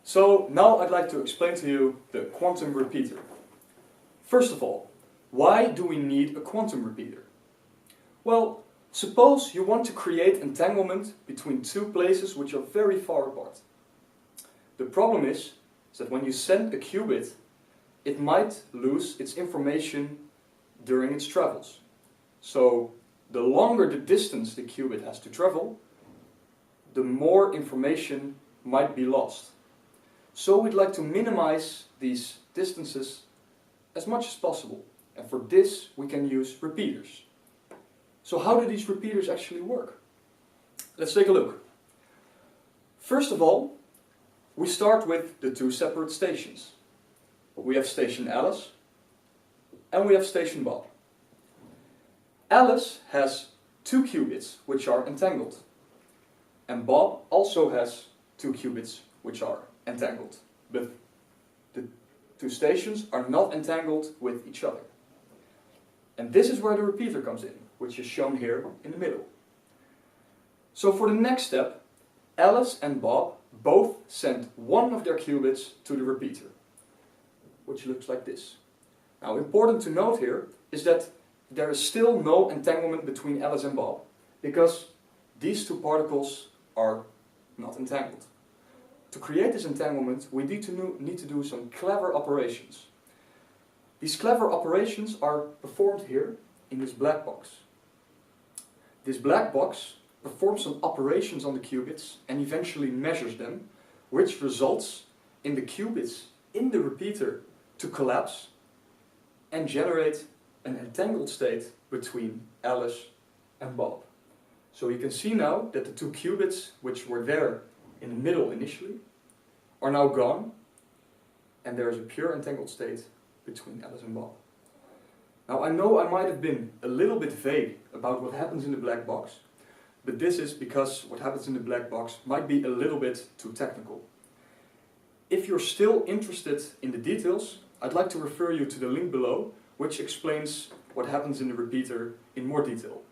So now I'd like to explain to you the quantum repeater. First of all, why do we need a quantum repeater? Well, suppose you want to create entanglement between two places which are very far apart. The problem is that when you send a qubit, it might lose its information during its travels. So the longer the distance the qubit has to travel, the more information might be lost. So we'd like to minimize these distances as much as possible. And for this we can use repeaters. So how do these repeaters actually work? Let's take a look. First of all, we start with the two separate stations. We have station Alice and we have station Bob. Alice has two qubits which are entangled. And Bob also has two qubits which are entangled. But the two stations are not entangled with each other. And this is where the repeater comes in, which is shown here in the middle. So for the next step, Alice and Bob both send one of their qubits to the repeater, which looks like this. Now, important to note here is that there is still no entanglement between Alice and Bob, because these two particles are not entangled. To create this entanglement, we need to do some clever operations. These clever operations are performed here in this black box. This black box performs some operations on the qubits and eventually measures them, which results in the qubits in the repeater to collapse and generate an entangled state between Alice and Bob. So you can see now that the two qubits which were there in the middle initially are now gone, and there is a pure entangled state between Alice and Bob. Now I know I might have been a little bit vague about what happens in the black box, but this is because what happens in the black box might be a little bit too technical. If you're still interested in the details, I'd like to refer you to the link below, which explains what happens in the repeater in more detail.